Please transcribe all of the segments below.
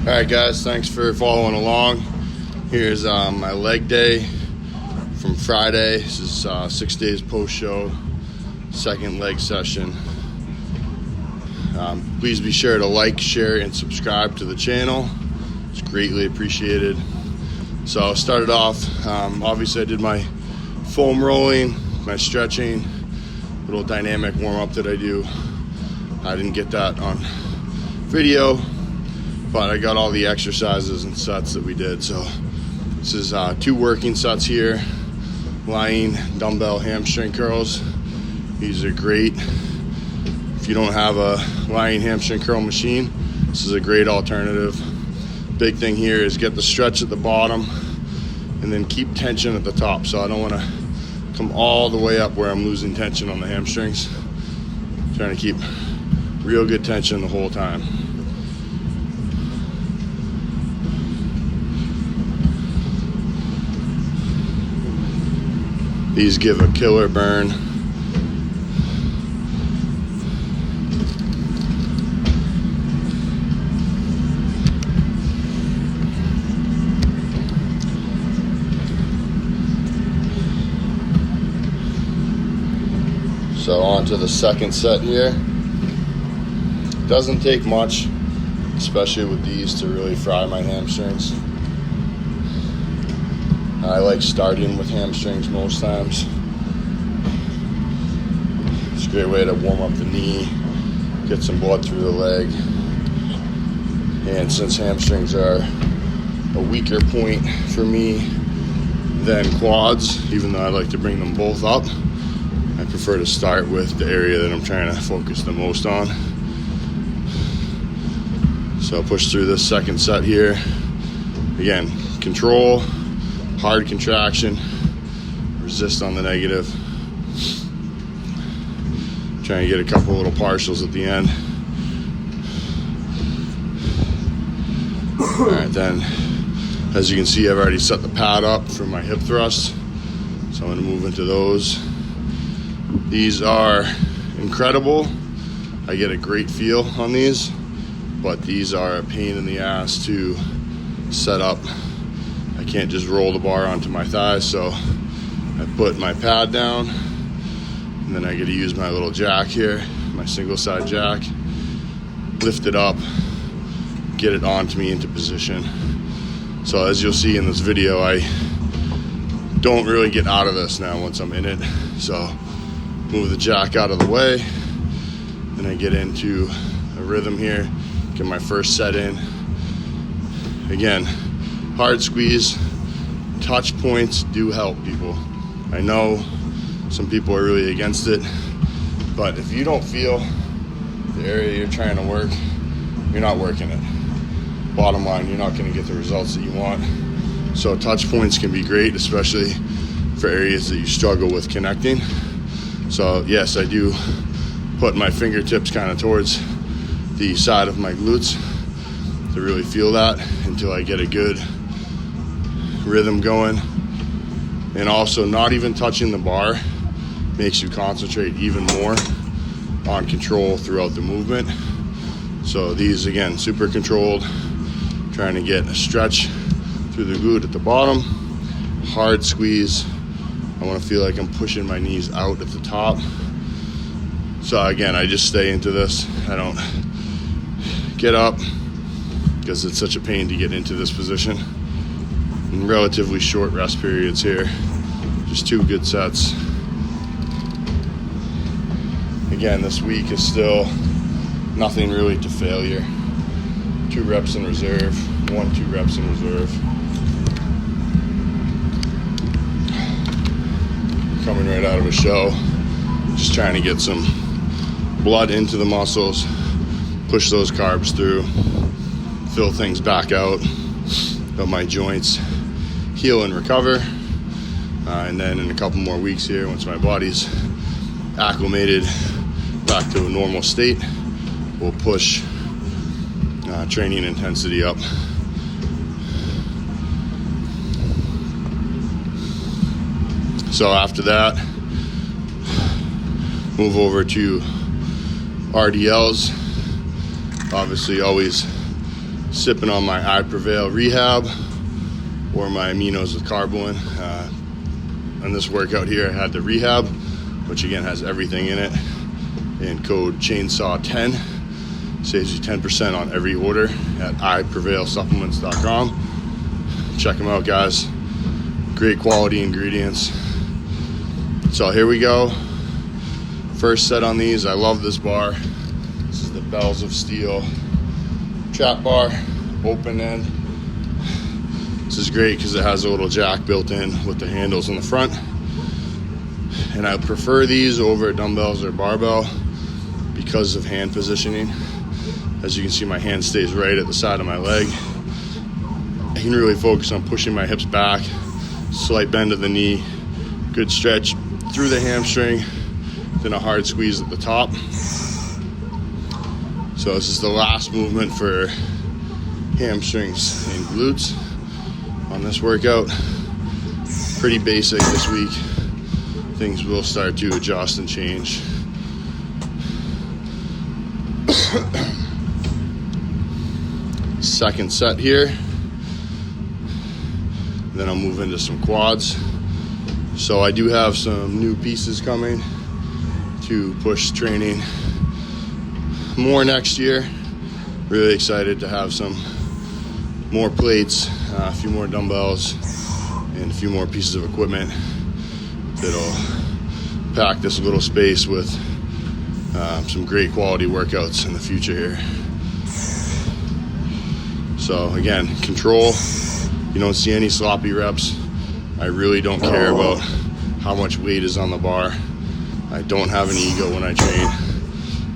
All right, guys, thanks for following along. Here's my leg day from Friday. This is 6 days post-show, second leg session. Please be sure to like, share, and subscribe to the channel. It's greatly appreciated. So I started off, obviously I did my foam rolling, my stretching, little dynamic warm-up that I do. I didn't get that on video, but I got all the exercises and sets that we did. So this is 2 working sets here. Lying dumbbell hamstring curls. These are great. If you don't have a lying hamstring curl machine, this is a great alternative. Big thing here is get the stretch at the bottom and then keep tension at the top. So I don't want to come all the way up where I'm losing tension on the hamstrings. Trying to keep real good tension the whole time. These give a killer burn. So on to the second set here. Doesn't take much, especially with these, to really fry my hamstrings. I like starting with hamstrings most times. It's a great way to warm up the knee, get some blood through the leg. And since hamstrings are a weaker point for me than quads, even though I like to bring them both up, I prefer to start with the area that I'm trying to focus the most on. So I'll push through this second set here. Again, control, hard contraction, resist on the negative. Trying to get a couple little partials at the end. All right, then, as you can see, I've already set the pad up for my hip thrust. So I'm gonna move into those. These are incredible. I get a great feel on these, but these are a pain in the ass to set up. I can't just roll the bar onto my thighs, so I put my pad down, and then I get to use my little jack here, my single side jack, lift it up, get it onto me into position. So as you'll see in this video, I don't really get out of this now once I'm in it. So move the jack out of the way, then I get into a rhythm here, get my first set in. Again, hard squeeze, touch points do help people. I know some people are really against it, but if you don't feel the area you're trying to work, you're not working it. Bottom line, you're not going to get the results that you want. So touch points can be great, especially for areas that you struggle with connecting. So yes, I do put my fingertips kind of towards the side of my glutes to really feel that until I get a good rhythm going. And also, not even touching the bar makes you concentrate even more on control throughout the movement. So these, again, super controlled, trying to get a stretch through the glute at the bottom, hard squeeze. I want to feel like I'm pushing my knees out at the top. So again, I just stay into this. I don't get up because it's such a pain to get into this position. And relatively short rest periods here. Just 2 good sets. Again, this week is still nothing really to failure. 2 reps in reserve, 1-2 reps in reserve. Coming right out of a show, just trying to get some blood into the muscles, push those carbs through, fill things back out, let my joints heal and recover. And then in a couple more weeks here, once my body's acclimated back to a normal state, we'll push training intensity up. So after that, move over to RDLs. Obviously always sipping on my iPrevail Rehab or my aminos with Carboin. On this workout here, I had the Rehab, which again has everything in it, and code chainsaw10 saves you 10% on every order at iprevailsupplements.com. Check them out, guys. Great quality ingredients. So here we go. First set on these. I love this bar. This is the Bells of Steel trap bar, open end. This is great because it has a little jack built in with the handles in the front. And I prefer these over dumbbells or barbell because of hand positioning. As you can see, my hand stays right at the side of my leg. I can really focus on pushing my hips back, slight bend of the knee, good stretch through the hamstring, then a hard squeeze at the top. So this is the last movement for hamstrings and glutes on this workout. Pretty basic this week. Things will start to adjust and change. Second set here. Then I'll move into some quads. So I do have some new pieces coming to push training more next year. Really excited to have some more plates, a few more dumbbells, and a few more pieces of equipment that'll pack this little space with some great quality workouts in the future here. So again, control. You don't see any sloppy reps. I really don't care about how much weight is on the bar. I don't have an ego when I train.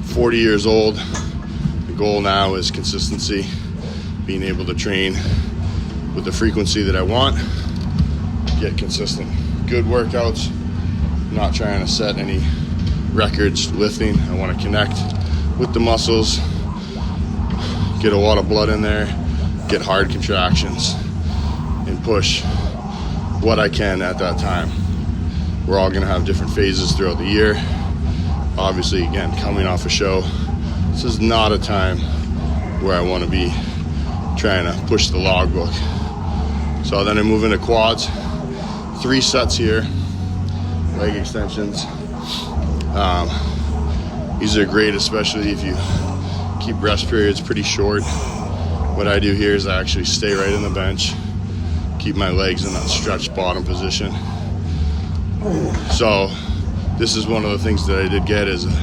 40 years old. The goal now is consistency, being able to train with the frequency that I want, get consistent, good workouts. I'm not trying to set any records lifting. I want to connect with the muscles, get a lot of blood in there, get hard contractions, and push what I can at that time. We're all going to have different phases throughout the year. Obviously, again, coming off a show, this is not a time where I want to be trying to push the logbook. So then I move into quads. 3 sets here, leg extensions. These are great, especially if you keep rest periods pretty short. What I do here is I actually stay right in the bench, keep my legs in that stretched bottom position. So this is one of the things that I did get is a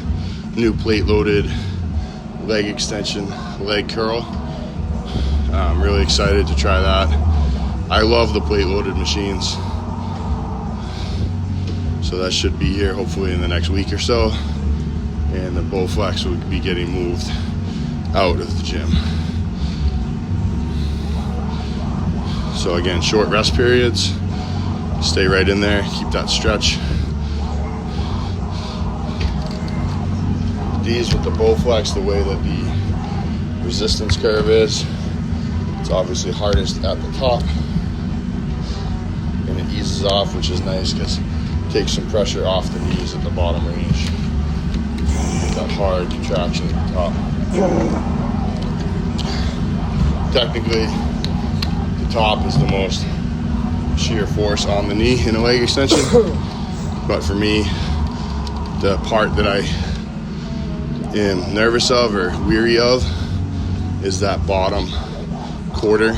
new plate loaded leg extension, leg curl. I'm really excited to try that. I love the plate loaded machines. So that should be here hopefully in the next week or so. And the Bowflex will be getting moved out of the gym. So again, short rest periods. Stay right in there, keep that stretch. These with the Bowflex, the way that the resistance curve is, it's obviously hardest at the top. And it eases off, which is nice because it takes some pressure off the knees at the bottom range. You get that hard contraction at the top. Technically, the top is the most shear force on the knee in a leg extension. But for me, the part that I am nervous of or weary of is that bottom quarter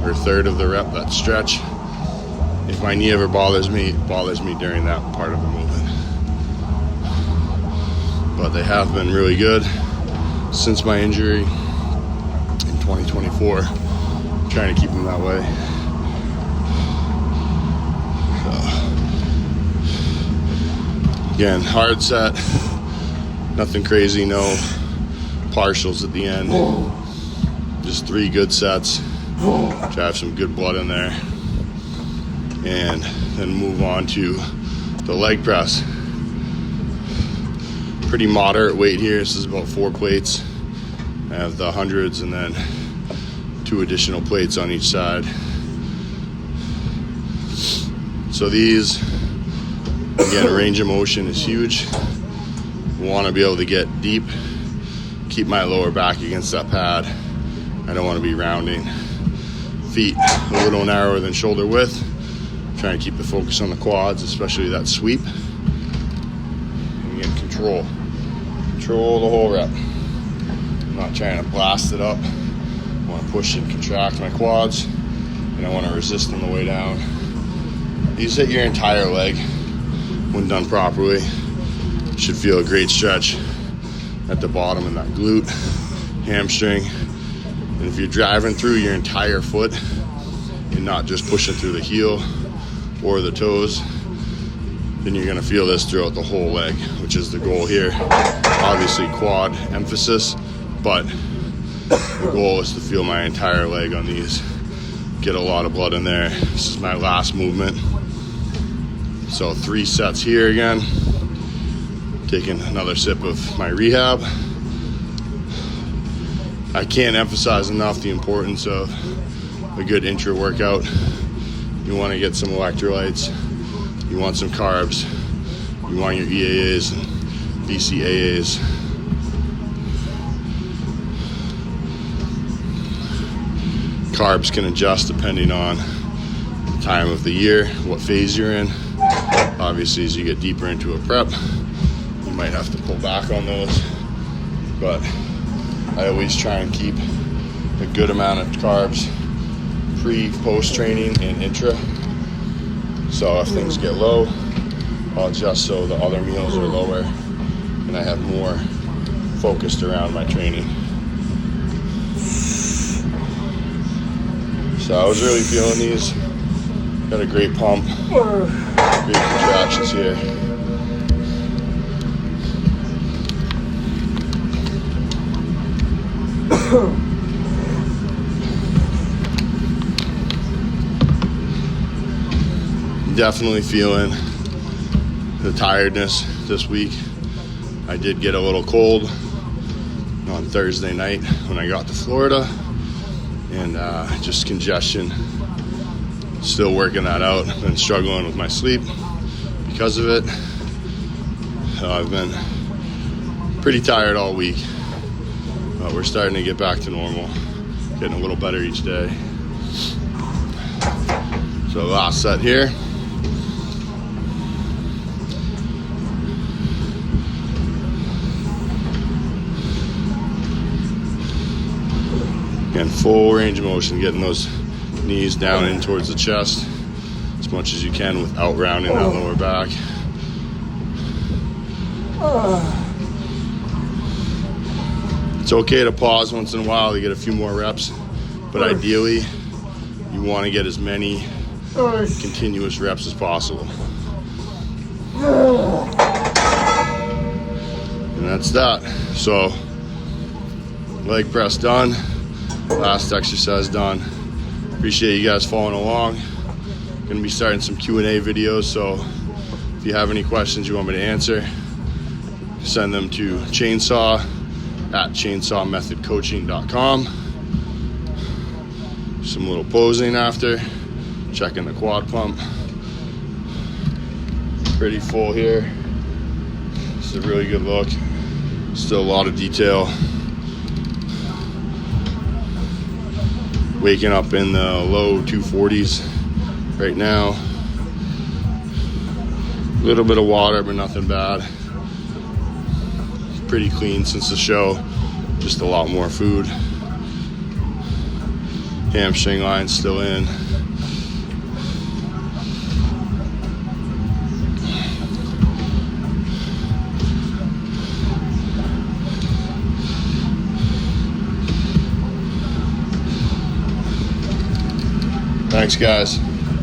or third of the rep, that stretch. If my knee ever bothers me, it bothers me during that part of the movement. But they have been really good since my injury in 2024. I'm trying to keep them that way. So, again, hard set, nothing crazy, no partials at the end. Just 3 good sets. Try to have some good blood in there. And then move on to the leg press. Pretty moderate weight here. This is about 4 plates. I have the hundreds and then 2 additional plates on each side. So these, again, range of motion is huge. I want to be able to get deep, keep my lower back against that pad. I don't want to be rounding. Feet a little narrower than shoulder width. Trying to keep the focus on the quads, especially that sweep. And again, control the whole rep. I'm not trying to blast it up. I want to push and contract my quads, and I want to resist on the way down. These hit your entire leg when done properly. Should feel a great stretch at the bottom in that glute, hamstring. And if you're driving through your entire foot and not just pushing through the heel or the toes, then you're gonna feel this throughout the whole leg, which is the goal here. Obviously quad emphasis, but the goal is to feel my entire leg on these. Get a lot of blood in there. This is my last movement. So 3 sets here again. Taking another sip of my rehab. I can't emphasize enough the importance of a good intra workout. You want to get some electrolytes, you want some carbs, you want your EAAs and BCAAs. Carbs can adjust depending on the time of the year, what phase you're in. Obviously, as you get deeper into a prep, you might have to pull back on those, but I always try and keep a good amount of carbs pre-post training and intra. So if things get low, I'll adjust so the other meals are lower and I have more focused around my training. So I was really feeling these. Got a great pump, great contractions here. Definitely feeling the tiredness this week. I did get a little cold on Thursday night when I got to Florida, and just congestion. Still working that out. Been struggling with my sleep because of it. I've been pretty tired all week. We're starting to get back to normal. Getting a little better each day. So last set here. Again, full range of motion, getting those knees down in towards the chest as much as you can without rounding that lower back. It's okay to pause once in a while to get a few more reps, but ideally you want to get as many continuous reps as possible. And that's that. So leg press done, last exercise done. Appreciate you guys following along. Gonna be starting some Q&A videos, so if you have any questions you want me to answer, send them to chainsaw@chainsawmethodcoaching.com. Some little posing after, checking the quad pump. Pretty full here. It's a really good look. Still a lot of detail. Waking up in the low 240s right now. A little bit of water, but nothing bad. Pretty clean since the show. Just a lot more food. Hamstring line still in. Thanks, guys.